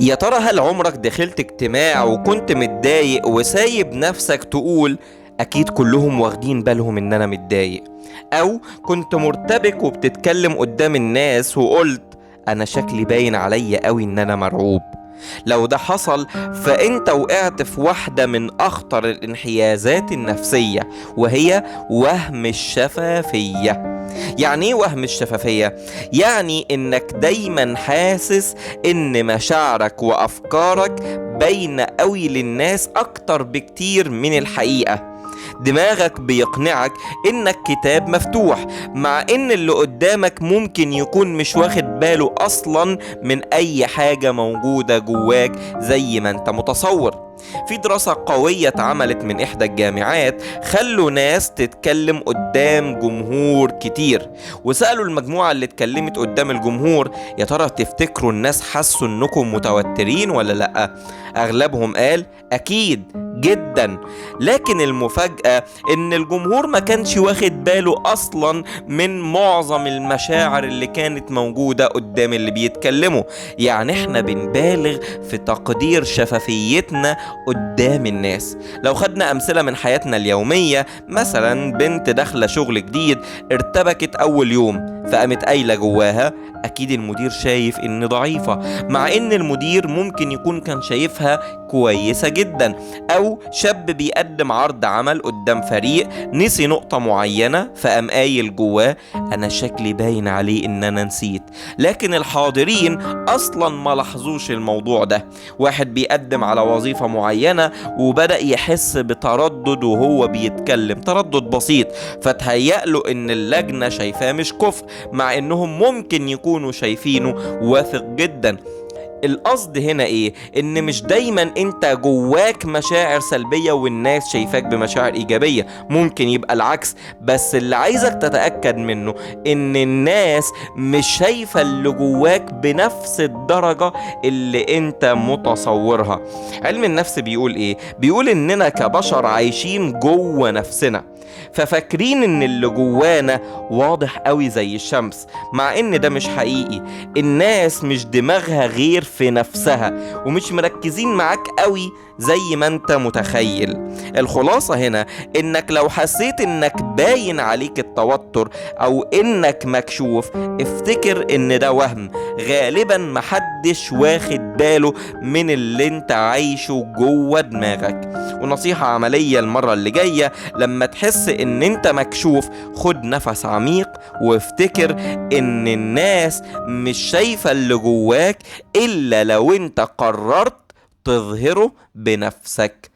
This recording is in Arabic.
يا ترى هل عمرك دخلت اجتماع وكنت متضايق وسايب نفسك تقول أكيد كلهم واخدين بالهم إن أنا متضايق؟ أو كنت مرتبك وبتتكلم قدام الناس وقلت أنا شكلي باين عليا قوي إن أنا مرعوب؟ لو ده حصل فأنت وقعت في واحدة من أخطر الانحيازات النفسية، وهي وهم الشفافية. يعني ايه وهم الشفافية؟ يعني انك دايما حاسس ان مشاعرك وافكارك باينة قوي للناس اكتر بكتير من الحقيقة. دماغك بيقنعك انك كتاب مفتوح، مع ان اللي قدامك ممكن يكون مش واخد باله اصلا من اي حاجة موجودة جواك زي ما انت متصور. في دراسة قوية اتعملت من إحدى الجامعات، خلوا ناس تتكلم قدام جمهور كتير، وسألوا المجموعة اللي اتكلمت قدام الجمهور يا ترى تفتكروا الناس حسوا إنكم متوترين ولا لأ؟ أغلبهم قال أكيد جدا. لكن المفاجأة إن الجمهور ما كانش واخد باله أصلا من معظم المشاعر اللي كانت موجودة قدام اللي بيتكلموا. يعني احنا بنبالغ في تقدير شفافيتنا قدام الناس. لو خدنا أمثلة من حياتنا اليومية، مثلا بنت داخلة شغل جديد ارتبكت أول يوم فقامت قايلة جواها أكيد المدير شايف إني ضعيفة، مع إن المدير ممكن يكون كان شايفها كويسة جدا. أو شاب بيقدم عرض عمل قدام فريق نسي نقطة معينة فقام قايل جواه أنا شكلي باين عليه إن أنا نسيت، لكن الحاضرين أصلا ما لاحظوش الموضوع ده. واحد بيقدم على وظيفة معينة وبدأ يحس بتردد وهو بيتكلم، تردد بسيط، فتهيأ له إن اللجنة شايفاه مش كفء، مع إنهم ممكن يكونوا شايفينه واثق جدا. القصد هنا ايه؟ ان مش دايما انت جواك مشاعر سلبية والناس شايفاك بمشاعر ايجابية، ممكن يبقى العكس. بس اللي عايزك تتأكد منه ان الناس مش شايفة اللي جواك بنفس الدرجة اللي انت متصورها. علم النفس بيقول ايه؟ بيقول اننا كبشر عايشين جوه نفسنا، ففاكرين ان اللي جوانا واضح قوي زي الشمس، مع ان ده مش حقيقي. الناس مش دماغها غير في نفسها، ومش مركزين معاك قوي زي ما انت متخيل. الخلاصة هنا انك لو حسيت انك باين عليك التوتر او انك مكشوف، افتكر ان ده وهم، غالبا محدش واخد باله من اللي انت عايشه جوه دماغك. ونصيحة عملية المرة اللي جاية لما تحس ان انت مكشوف، خد نفس عميق وافتكر ان الناس مش شايفة اللي جواك الا لو انت قررت تظهره بنفسك.